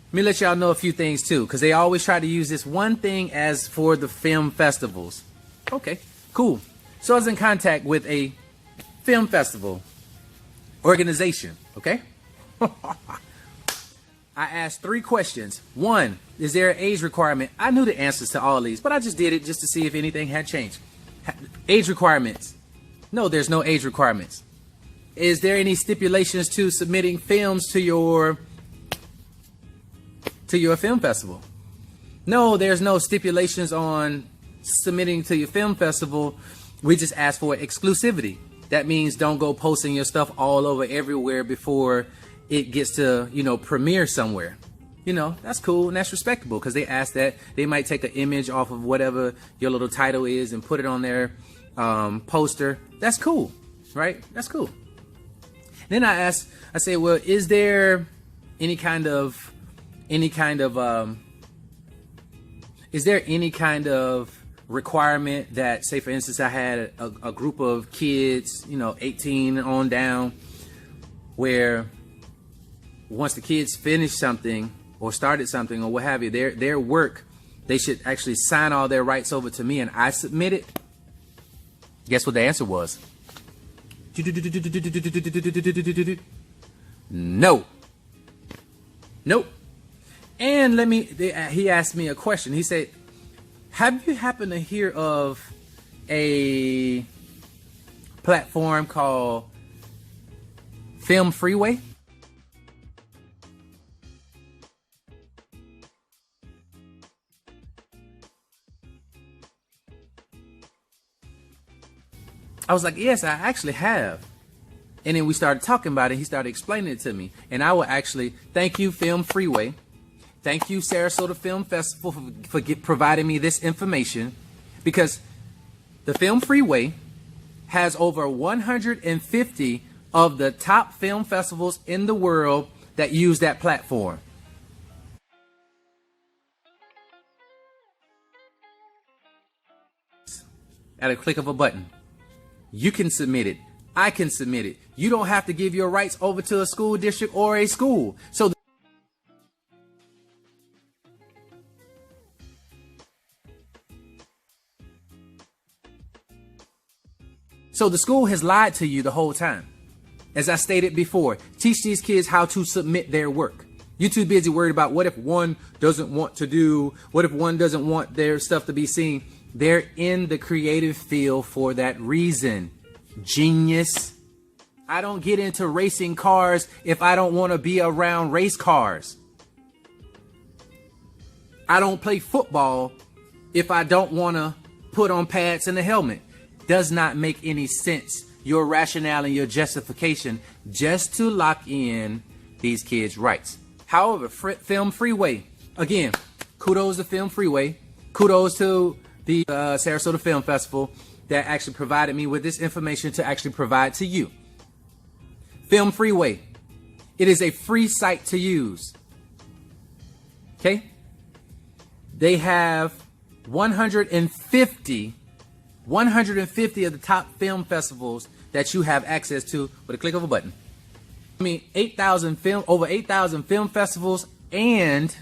Let me let y'all know a few things too, because they always try to use this one thing as for the film festivals. Okay, cool. So I was in contact with a film festival organization, okay? I asked 3 questions. 1, is there an age requirement? I knew the answers to all these, but I just did it just to see if anything had changed. Age requirements. No, there's no age requirements. Is there any stipulations to submitting films to your film festival? No, there's no stipulations on submitting to your film festival. We just ask for exclusivity. That means don't go posting your stuff all over everywhere before it gets to, premiere somewhere. That's cool and that's respectable, because they ask that. They might take an image off of whatever your little title is and put it on their poster. That's cool, right? That's cool. Then I say, well, is there any kind of requirement that, say for instance, I had a group of kids, 18 on down, where once the kids finish something or started something or what have you, their work, they should actually sign all their rights over to me and I submit it? Guess what the answer was? No. Nope. And he asked me a question. He said, have you happened to hear of a platform called Film Freeway? I was like, yes, I actually have. And then we started talking about it. He started explaining it to me. And I will actually thank you, Film Freeway. Thank you, Sarasota Film Festival, for providing me this information, because the Film Freeway has over 150 of the top film festivals in the world that use that platform. At a click of a button, you can submit it. I can submit it. You don't have to give your rights over to a school district or a school. So the school has lied to you the whole time. As I stated before, teach these kids how to submit their work. You're too busy worried about what if one doesn't want their stuff to be seen. They're in the creative field for that reason. Genius. I don't get into racing cars if I don't want to be around race cars. I don't play football if I don't want to put on pads and a helmet. Does not make any sense. Your rationale and your justification just to lock in these kids' rights. However, Film Freeway, again, kudos to Film Freeway. Kudos to the Sarasota Film Festival that actually provided me with this information to actually provide to you. Film Freeway. It is a free site to use. Okay? They have 150 of the top film festivals that you have access to with a click of a button. I mean, over 8,000 film festivals and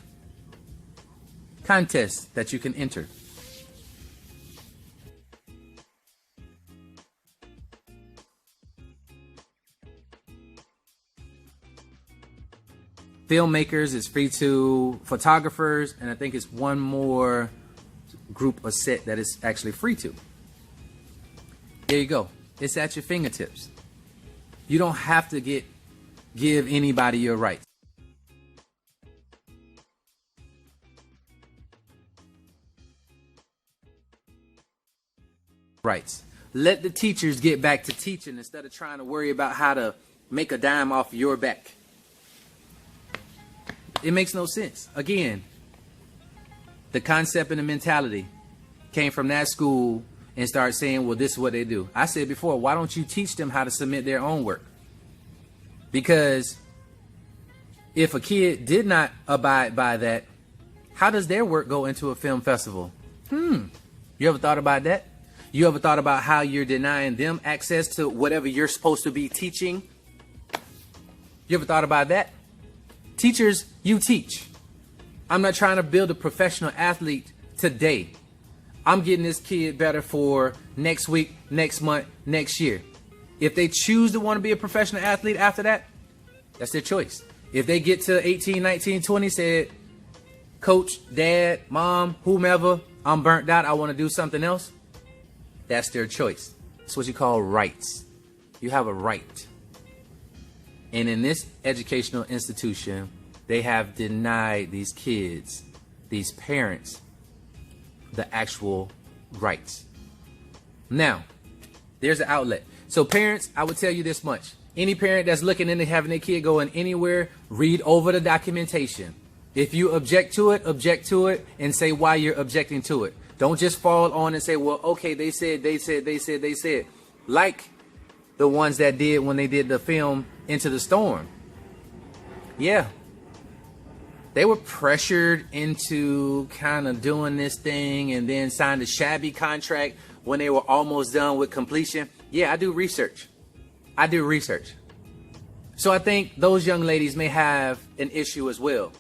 contests that you can enter. Filmmakers is free to, photographers, and I think it's one more group or set that is actually free to. There you go. It's at your fingertips. You don't have to give anybody your rights. Let the teachers get back to teaching instead of trying to worry about how to make a dime off your back. It makes no sense. Again, the concept and the mentality came from that school and start saying, well, this is what they do. I said before, why don't you teach them how to submit their own work? Because if a kid did not abide by that, how does their work go into a film festival? You ever thought about that? You ever thought about how you're denying them access to whatever you're supposed to be teaching? You ever thought about that? Teachers, you teach. I'm not trying to build a professional athlete today. I'm getting this kid better for next week, next month, next year. If they choose to want to be a professional athlete after that, that's their choice. If they get to 18, 19, 20, said, coach, dad, mom, whomever, I'm burnt out, I want to do something else, that's their choice. It's what you call rights. You have a right. And in this educational institution, they have denied these kids, these parents, the actual rights. Now, there's an outlet. So parents, I would tell you this much. Any parent that's looking into having their kid going anywhere, read over the documentation. If you object to it, and say why you're objecting to it. Don't just fall on and say, well, okay, they said. Like the ones that did when they did the film Into the Storm. Yeah. They were pressured into kind of doing this thing and then signed a shabby contract when they were almost done with completion. Yeah, I do research. So I think those young ladies may have an issue as well.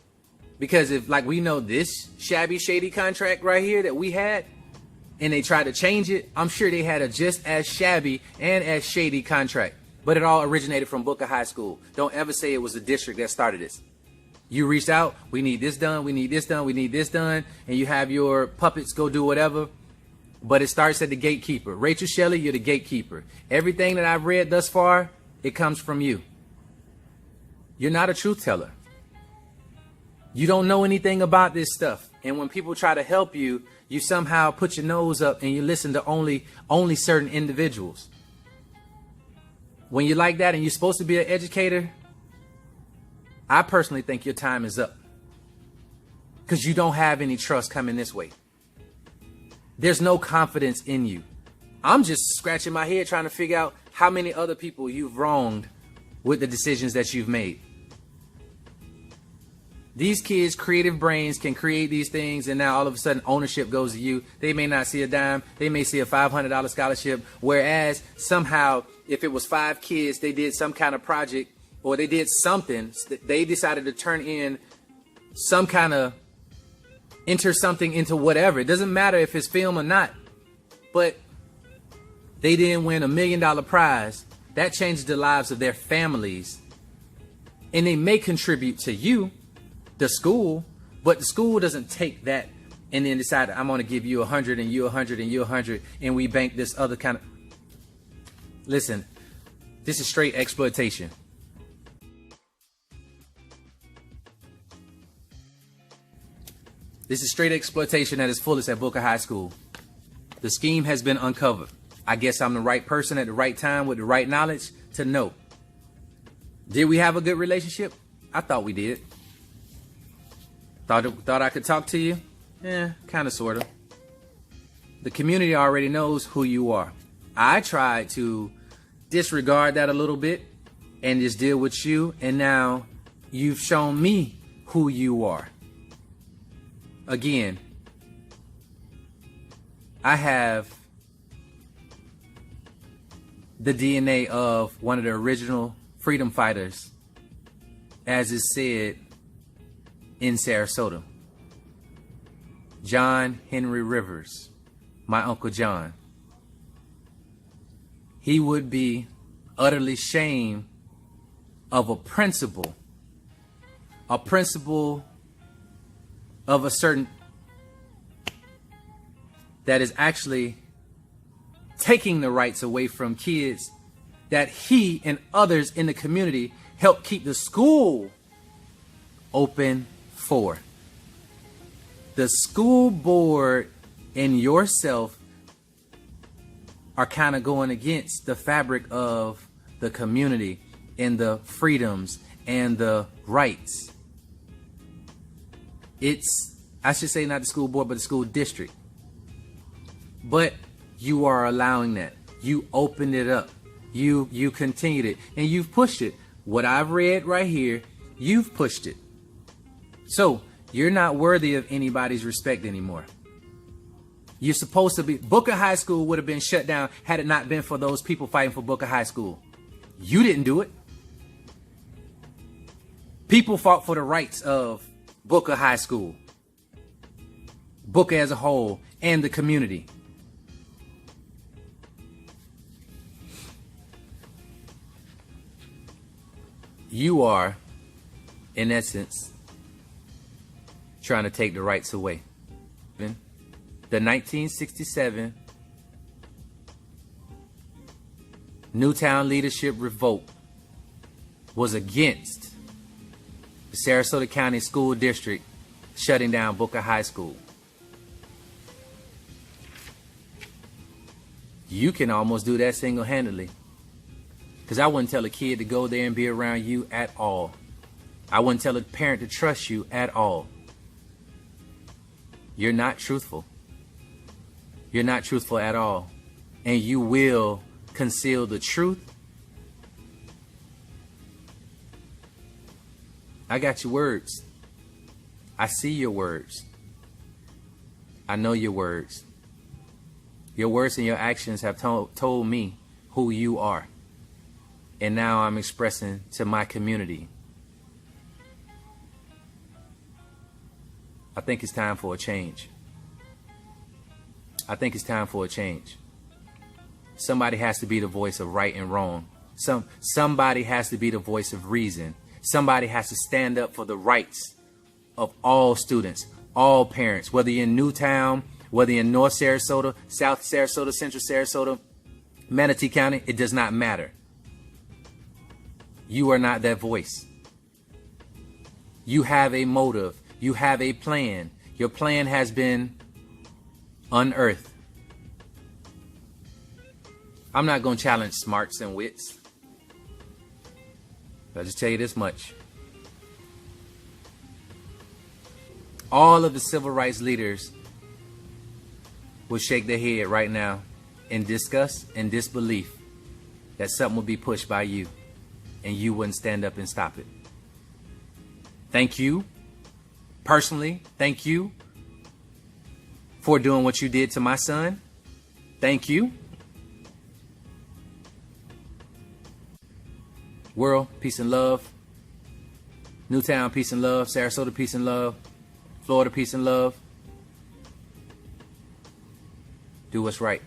Because if, like, we know this shabby, shady contract right here that we had, and they tried to change it, I'm sure they had a just as shabby and as shady contract. But it all originated from Booker High School. Don't ever say it was the district that started this. You reached out, we need this done, we need this done, we need this done, and you have your puppets go do whatever. But it starts at the gatekeeper. Rachel Shelley, you're the gatekeeper. Everything that I've read thus far, it comes from you. You're not a truth teller. You don't know anything about this stuff. And when people try to help you, you somehow put your nose up and you listen to only certain individuals. When you're like that and you're supposed to be an educator, I personally think your time is up. Because you don't have any trust coming this way. There's no confidence in you. I'm just scratching my head trying to figure out how many other people you've wronged with the decisions that you've made. These kids' creative brains can create these things, and now all of a sudden ownership goes to you. They may not see a dime. They may see a $500 scholarship. Whereas somehow, if it was 5 kids, they did some kind of project or they did something, they decided to turn in some kind of, enter something into whatever. It doesn't matter if it's film or not, but they didn't win $1 million prize. That changed the lives of their families. And they may contribute to you, the school, but the school doesn't take that and then decide, I'm going to give you 100 and you 100 and you 100 and we bank this other kind of. Listen, this is straight exploitation. This is straight exploitation at its fullest at Booker High School. The scheme has been uncovered. I guess I'm the right person at the right time with the right knowledge to know. Did we have a good relationship? I thought we did. Thought I could talk to you? Yeah, kind of, sort of. The community already knows who you are. I tried to disregard that a little bit and just deal with you, and now you've shown me who you are. Again, I have the DNA of one of the original freedom fighters, as is said in Sarasota. John Henry Rivers, my Uncle John. He would be utterly ashamed of a principle of a certain that is actually taking the rights away from kids that he and others in the community help keep the school open for. The school board and yourself are kind of going against the fabric of the community and the freedoms and the rights. It's, I should say not the school board, but the school district. But you are allowing that. You opened it up. You continued it. And you've pushed it. What I've read right here, you've pushed it. So you're not worthy of anybody's respect anymore. You're supposed to be. Booker High School would have been shut down had it not been for those people fighting for Booker High School. You didn't do it. People fought for the rights of Booker High School, Booker as a whole, and the community. You are, in essence, trying to take the rights away. The 1967 Newtown Leadership Revolt was against the Sarasota County School District shutting down Booker High School. You can almost do that single-handedly. Because I wouldn't tell a kid to go there and be around you at all. I wouldn't tell a parent to trust you at all. You're not truthful. You're not truthful at all. And you will conceal the truth. I got your words. I see your words. I know your words. Your words and your actions have told me who you are. And now I'm expressing to my community. I think it's time for a change. I think it's time for a change. Somebody has to be the voice of right and wrong. Somebody has to be the voice of reason. Somebody has to stand up for the rights of all students, all parents, whether you're in Newtown, whether you're in North Sarasota, South Sarasota, Central Sarasota, Manatee County, it does not matter. You are not that voice. You have a motive. You have a plan. Your plan has been unearthed. I'm not going to challenge smarts and wits. I'll just tell you this much. All of the civil rights leaders will shake their head right now in disgust and disbelief that something will be pushed by you and you wouldn't stand up and stop it. Thank you. Personally, thank you for doing what you did to my son. Thank you. World, peace and love. Newtown, peace and love. Sarasota, peace and love. Florida, peace and love. Do what's right.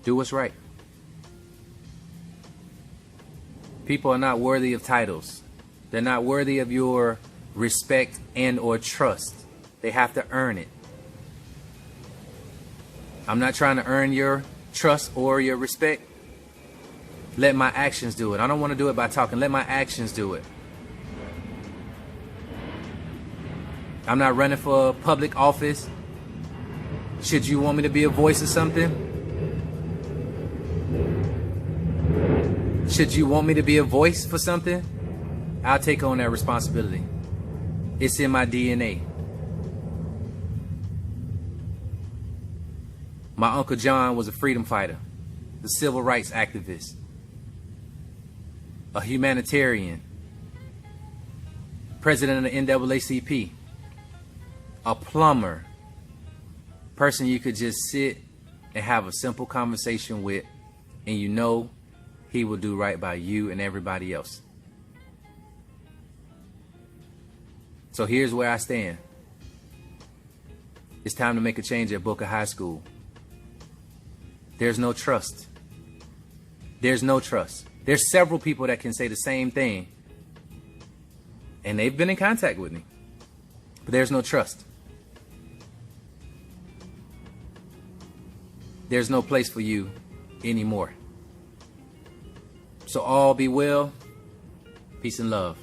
Do what's right. People are not worthy of titles. They're not worthy of your respect and or trust. They have to earn it. I'm not trying to earn your trust or your respect. Let my actions do it. I don't want to do it by talking. Let my actions do it. I'm not running for public office. Should you want me to be a voice of something? Should you want me to be a voice for something? I'll take on that responsibility. It's in my DNA. My Uncle John was a freedom fighter, a civil rights activist, a humanitarian, president of the NAACP, a plumber, person you could just sit and have a simple conversation with, and you know he will do right by you and everybody else. So here's where I stand. It's time to make a change at Booker High School. There's no trust. There's no trust. There's several people that can say the same thing, and they've been in contact with me, but there's no trust. There's no place for you anymore. So all be well. Peace and love.